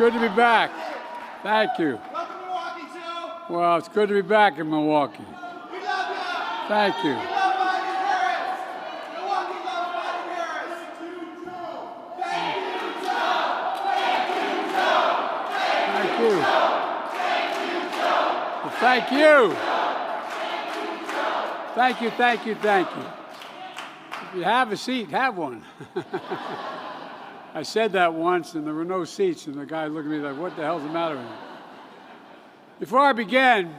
good to be back. Thank you. Welcome to Milwaukee, too. Well, it's good to be back in Milwaukee. We love you. Thank you. We love mighty parents. Milwaukee loves mighty parents. Thank you, Joe. Thank you, Joe. Thank you. Thank you, Joe. Well, thank you. Thank you, thank you, thank you. If you have a seat, have one. I said that once, and there were no seats, and the guy looked at me like, what the hell's the matter with you? Before I begin,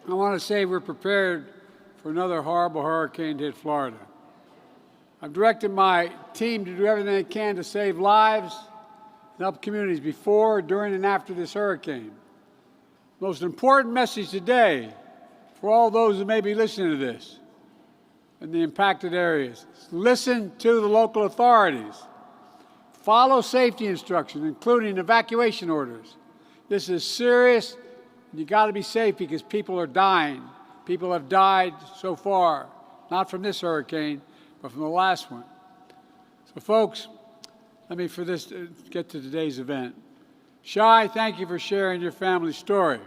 I want to say we're prepared for another horrible hurricane to hit Florida. I've directed my team to do everything they can to save lives and help communities before, during, and after this hurricane. The most important message today for all those who may be listening to this in the impacted areas is listen to the local authorities. Follow safety instructions, including evacuation orders. This is serious. You got to be safe because people are dying. People have died so far, not from this hurricane, but from the last one. So, folks, let me get to today's event. Shai, thank you for sharing your family story.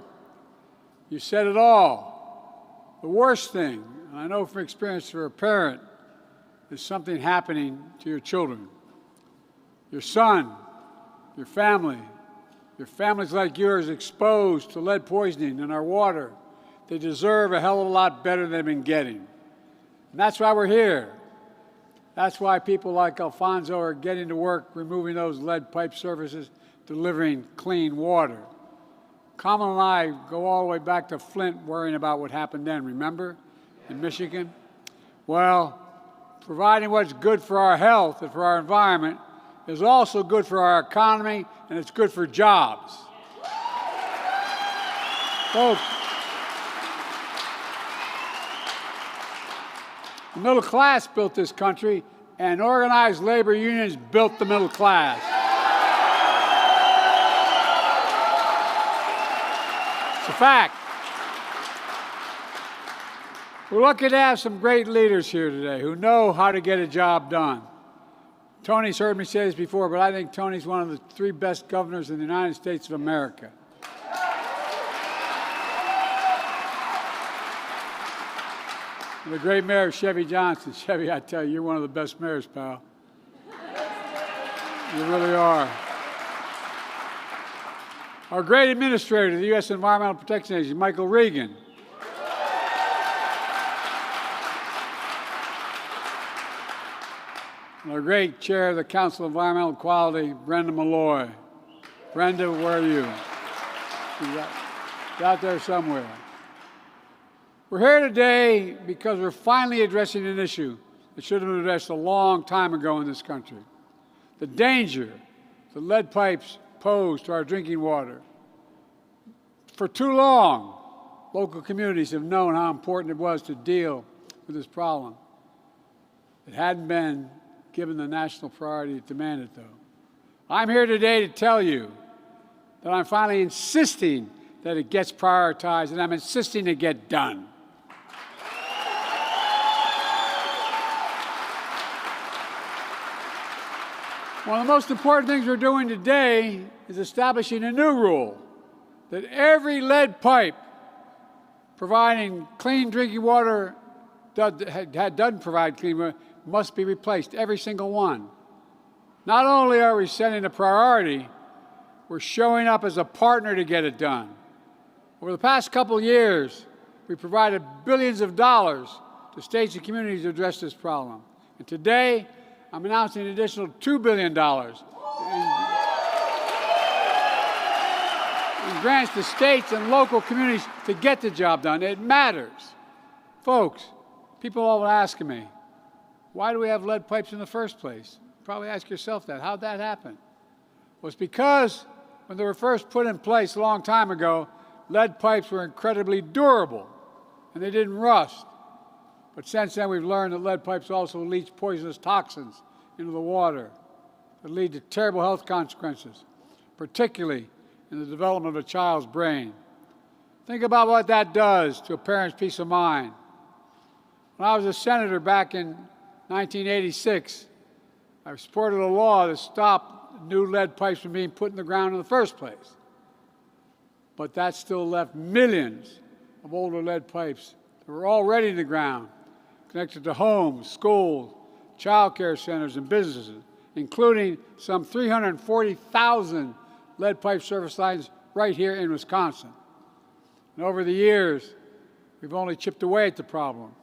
You said it all. The worst thing, and I know from experience for a parent, is something happening to your children. Your son, your families like yours exposed to lead poisoning in our water. They deserve a hell of a lot better than they've been getting. And that's why we're here. That's why people like Alfonso are getting to work removing those lead pipe surfaces, delivering clean water. Kamal and I go all the way back to Flint worrying about what happened then, remember, in Michigan? Well, providing what's good for our health and for our environment is also good for our economy, and it's good for jobs. Folks, the middle class built this country, and organized labor unions built the middle class. It's a fact. We're lucky to have some great leaders here today who know how to get a job done. Tony's heard me say this before, but I think Tony's one of the 3 best governors in the United States of America. The great mayor, Chevy Johnson. Chevy, I tell you, you're one of the best mayors, pal. You really are. Our great administrator, the U.S. Environmental Protection Agency, Michael Regan. Our great chair of the Council of Environmental Quality, Brenda Malloy. Brenda, where are you? She's out there somewhere. We're here today because we're finally addressing an issue that should have been addressed a long time ago in this country. The danger that lead pipes pose to our drinking water. For too long, local communities have known how important it was to deal with this problem. It hadn't been given the national priority it demanded, though. I'm here today to tell you that I'm finally insisting that it gets prioritized, and I'm insisting it get done. One of the most important things we're doing today is establishing a new rule that every lead pipe providing clean drinking water doesn't provide clean water must be replaced, every single one. Not only are we setting a priority, we're showing up as a partner to get it done. Over the past couple years, we provided billions of dollars to states and communities to address this problem. And today, I'm announcing an additional $2 billion in grants to states and local communities to get the job done. It matters. Folks, people all asking me, why do we have lead pipes in the first place? Probably ask yourself that. How'd that happen? Well, it's because when they were first put in place a long time ago, lead pipes were incredibly durable, and they didn't rust. But since then, we've learned that lead pipes also leach poisonous toxins into the water that lead to terrible health consequences, particularly in the development of a child's brain. Think about what that does to a parent's peace of mind. When I was a senator back in 1986, I supported a law to stop new lead pipes from being put in the ground in the first place. But that still left millions of older lead pipes that were already in the ground, connected to homes, schools, child care centers, and businesses, including some 340,000 lead pipe service lines right here in Wisconsin. And over the years, we've only chipped away at the problem.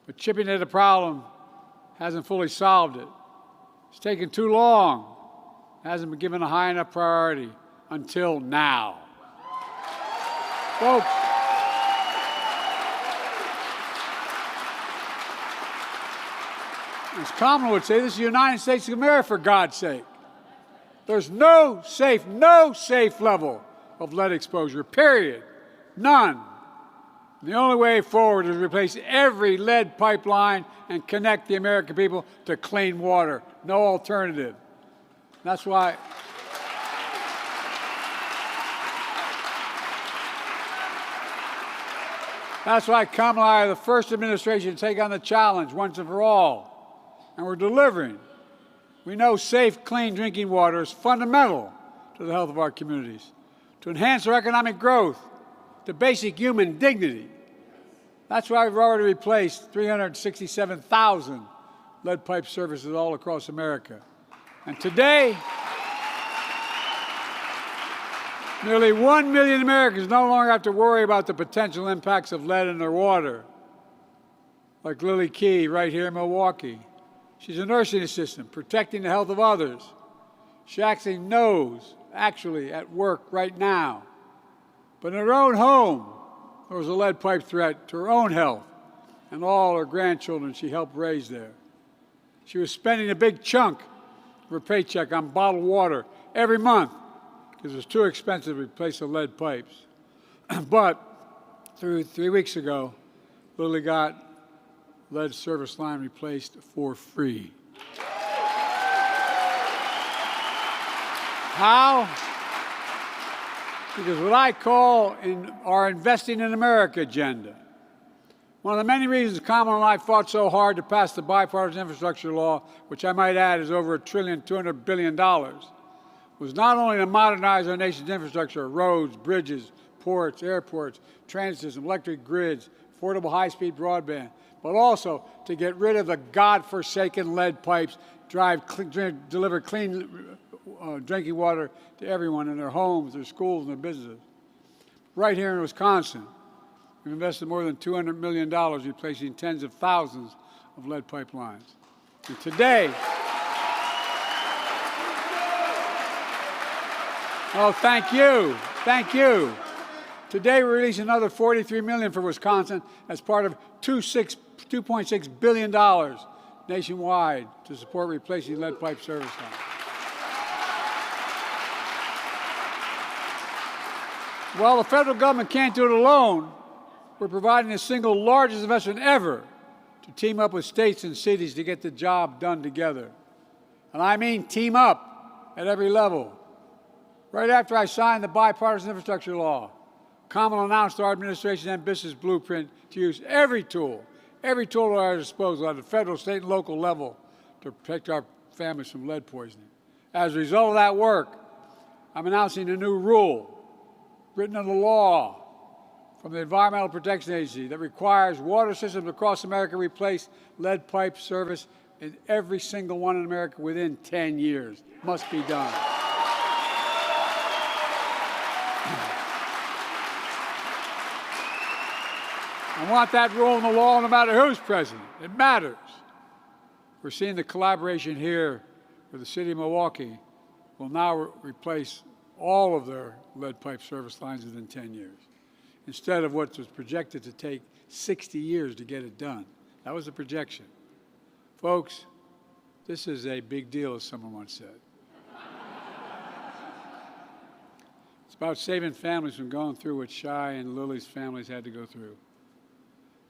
But chipping at the problem hasn't fully solved it. It's taken too long. It hasn't been given a high enough priority until now. Folks, as Kamala would say, this is the United States of America, for God's sake. There's no safe level of lead exposure, period. None. The only way forward is to replace every lead pipeline and connect the American people to clean water. No alternative. That's why Kamala and I are the first administration to take on the challenge once and for all. And we're delivering. We know safe, clean drinking water is fundamental to the health of our communities, to enhance our economic growth, to basic human dignity. That's why we've already replaced 367,000 lead pipe services all across America. And today, nearly 1 million Americans no longer have to worry about the potential impacts of lead in their water, like Lily Key right here in Milwaukee. She's a nursing assistant protecting the health of others. She actually knows, at work right now. But in her own home, there was a lead pipe threat to her own health and all her grandchildren she helped raise there. She was spending a big chunk of her paycheck on bottled water every month because it was too expensive to replace the lead pipes. But 3 weeks ago, Lily got lead service line replaced for free. How? Because what I call our Investing in America agenda. One of the many reasons Kamala and I fought so hard to pass the bipartisan infrastructure law, which I might add is over $1.2 trillion, was not only to modernize our nation's infrastructure, roads, bridges, ports, airports, transit systems, electric grids, affordable high-speed broadband, but also to get rid of the godforsaken lead pipes, deliver clean drinking water to everyone in their homes, their schools, and their businesses. Right here in Wisconsin, we've invested more than $200 million replacing tens of thousands of lead pipelines. And today, oh, thank you. Today, we release another $43 million for Wisconsin as part of $2.6 billion nationwide to support replacing lead pipe service lines. While the federal government can't do it alone, we're providing the single largest investment ever to team up with states and cities to get the job done together. And I mean team up at every level. Right after I signed the bipartisan infrastructure law, Kamala announced our administration's ambitious blueprint to use every tool at our disposal at the federal, state, and local level to protect our families from lead poisoning. As a result of that work, I'm announcing a new rule, written into law from the Environmental Protection Agency, that requires water systems across America replace lead pipe service in every single one in America within 10 years. Must be done. I want that rule in the law no matter who's president. It matters. We're seeing the collaboration here with the city of Milwaukee will now replace all of their lead pipe service lines within 10 years, instead of what was projected to take 60 years to get it done. That was the projection. Folks, this is a big deal, as someone once said. It's about saving families from going through what Shai and Lily's families had to go through.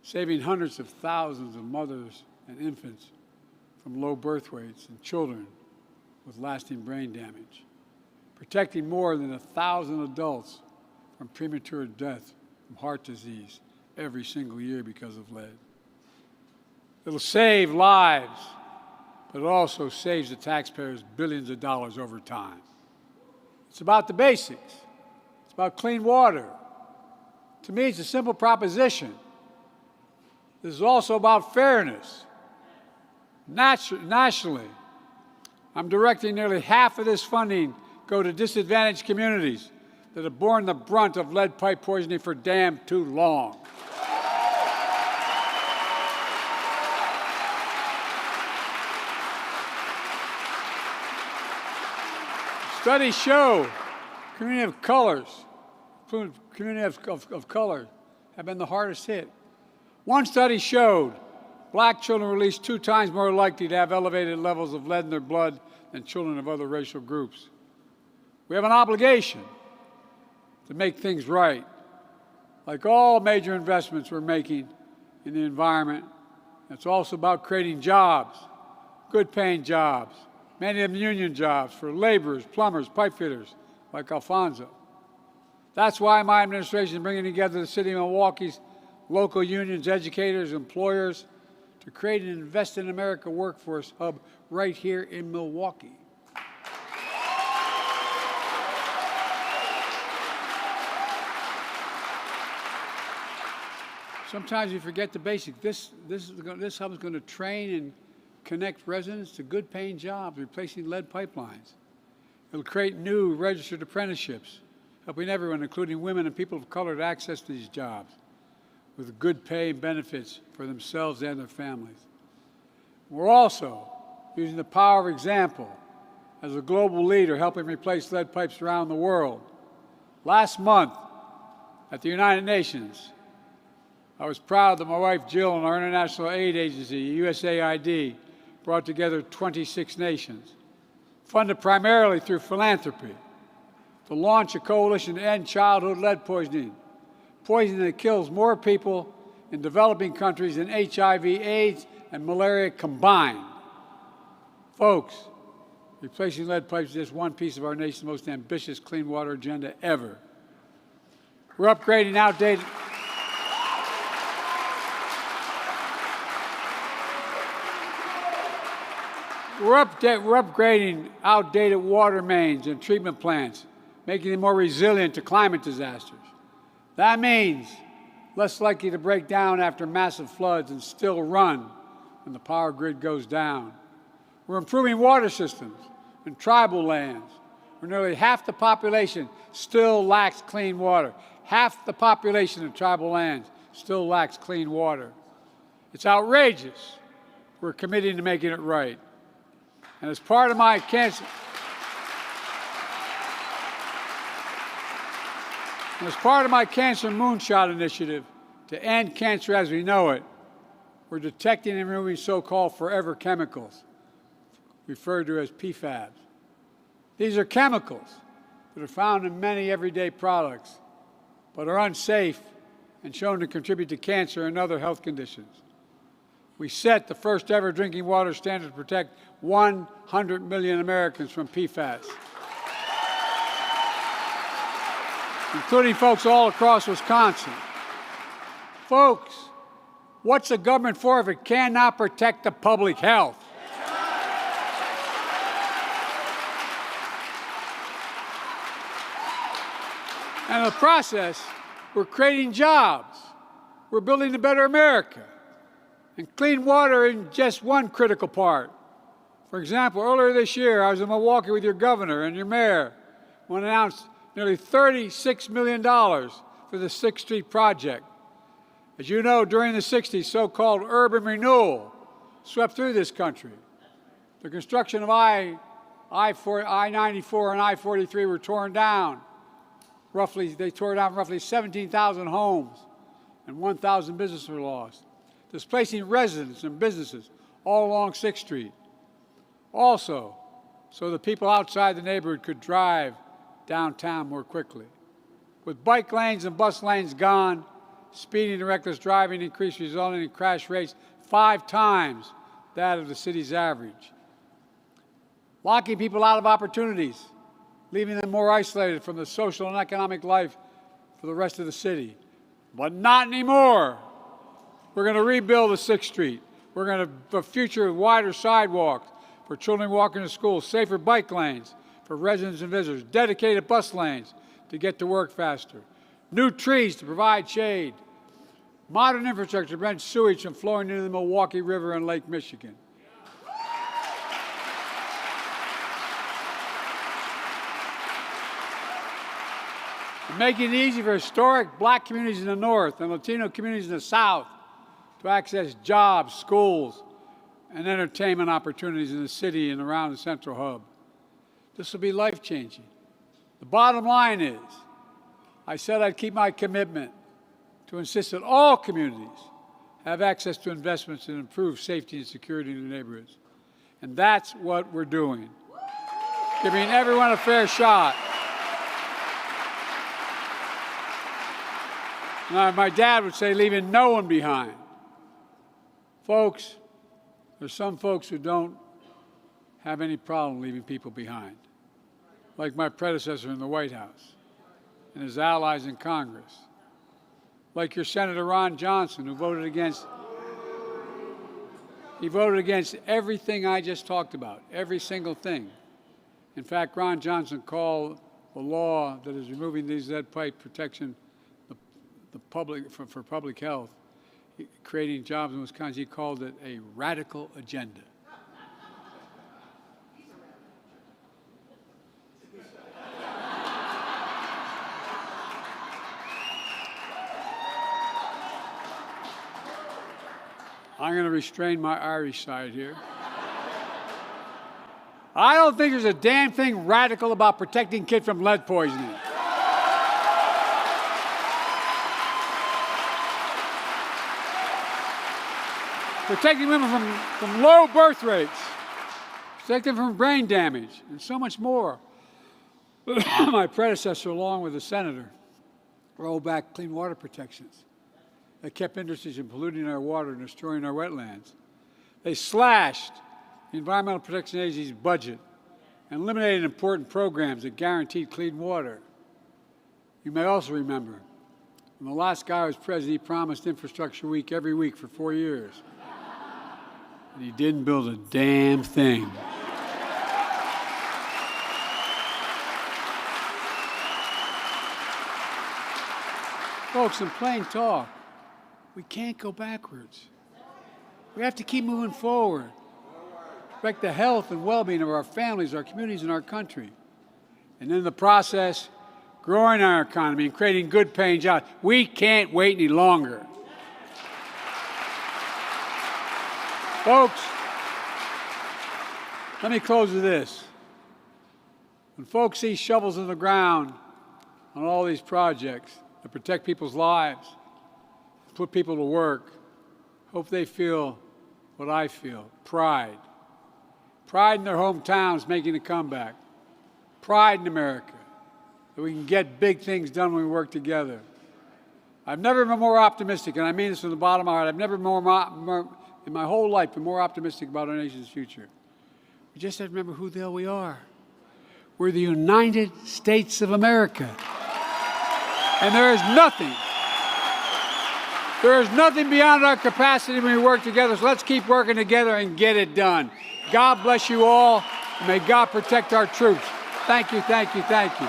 Saving hundreds of thousands of mothers and infants from low birth weights and children with lasting brain damage. Protecting more than 1,000 adults from premature death from heart disease every single year because of lead. It'll save lives but it also saves the taxpayers billions of dollars over time. It's about the basics. It's about clean water. To me, it's a simple proposition. This is also about fairness. Nationally, I'm directing nearly half of this funding go to disadvantaged communities that have borne the brunt of lead pipe poisoning for damn too long. Studies show community of color have been the hardest hit. One study showed black children were at least 2 times more likely to have elevated levels of lead in their blood than children of other racial groups. We have an obligation to make things right. Like all major investments we're making in the environment, it's also about creating jobs, good-paying jobs, many of them union jobs for laborers, plumbers, pipe fitters, like Alfonso. That's why my administration is bringing together the city of Milwaukee's local unions, educators, employers, to create an Invest in America workforce hub right here in Milwaukee. Sometimes you forget the basics. This hub is going to train and connect residents to good-paying jobs, replacing lead pipelines. It'll create new registered apprenticeships, helping everyone, including women and people of color, to access these jobs with good pay and benefits for themselves and their families. We're also using the power of example as a global leader, helping replace lead pipes around the world. Last month at the United Nations, I was proud that my wife Jill and our international aid agency, USAID, brought together 26 nations, funded primarily through philanthropy, to launch a coalition to end childhood lead poisoning, poisoning that kills more people in developing countries than HIV, AIDS, and malaria combined. Folks, replacing lead pipes is just one piece of our nation's most ambitious clean water agenda ever. We're upgrading outdated We're upgrading outdated water mains and treatment plants, making them more resilient to climate disasters. That means less likely to break down after massive floods and still run when the power grid goes down. We're improving water systems in tribal lands where nearly half the population still lacks clean water. Half the population of tribal lands still lacks clean water. It's outrageous. We're committing to making it right. And as part of my cancer moonshot initiative to end cancer as we know it, we're detecting and removing so-called forever chemicals, referred to as PFAS. These are chemicals that are found in many everyday products, but are unsafe and shown to contribute to cancer and other health conditions. We set the first ever drinking water standard to protect 100 million Americans from PFAS, including folks all across Wisconsin. Folks, what's the government for if it cannot protect the public health? And in the process, we're creating jobs. We're building a better America. And clean water is just one critical part. For example, earlier this year, I was in Milwaukee with your governor and your mayor when I announced nearly $36 million for the 6th Street project. As you know, during the 60s, so-called urban renewal swept through this country. The construction of I-94 and I-43 were torn down. They tore down roughly 17,000 homes and 1,000 businesses were lost, displacing residents and businesses all along 6th Street. Also, so the people outside the neighborhood could drive downtown more quickly. With bike lanes and bus lanes gone, speeding and reckless driving increased, resulting in crash rates 5 times that of the city's average. Locking people out of opportunities, leaving them more isolated from the social and economic life for the rest of the city. But not anymore. We're going to rebuild the 6th Street. We're going to have a future of wider sidewalks, for children walking to school, safer bike lanes for residents and visitors, dedicated bus lanes to get to work faster, new trees to provide shade, modern infrastructure to prevent sewage from flowing into the Milwaukee River and Lake Michigan. Making it easy for historic black communities in the north and Latino communities in the south to access jobs, schools, and entertainment opportunities in the city and around the central hub. This will be life-changing. The bottom line is, I said I'd keep my commitment to insist that all communities have access to investments that improve safety and security in their neighborhoods. And that's what we're doing, giving everyone a fair shot. Now, my dad would say, leaving no one behind. Folks, there's some folks who don't have any problem leaving people behind, like my predecessor in the White House and his allies in Congress, like your Senator Ron Johnson, who voted against everything I just talked about, every single thing. In fact, Ron Johnson called the law that is removing these lead pipe protection for public health, creating jobs in Wisconsin, he called it a radical agenda. I'm going to restrain my Irish side here. I don't think there's a damn thing radical about protecting kids from lead poisoning. Protecting women from low birth rates, protecting them from brain damage, and so much more. My predecessor, along with the senator, rolled back clean water protections that kept industries from polluting our water and destroying our wetlands. They slashed the Environmental Protection Agency's budget and eliminated important programs that guaranteed clean water. You may also remember, when the last guy was president, he promised Infrastructure Week every week for 4 years. And he didn't build a damn thing. Folks, in plain talk, we can't go backwards. We have to keep moving forward. Protect the health and well-being of our families, our communities, and our country. And in the process, growing our economy and creating good-paying jobs. We can't wait any longer. Folks, let me close with this. When folks see shovels in the ground on all these projects that protect people's lives, put people to work, hope they feel what I feel, pride. Pride in their hometowns making a comeback. Pride in America, that we can get big things done when we work together. I've never been more optimistic, and I mean this from the bottom of my heart. I've never been more in my whole life, been more optimistic about our nation's future. We just have to remember who the hell we are. We're the United States of America. And there is nothing beyond our capacity when we work together. So let's keep working together and get it done. God bless you all, and may God protect our troops. Thank you, thank you, thank you.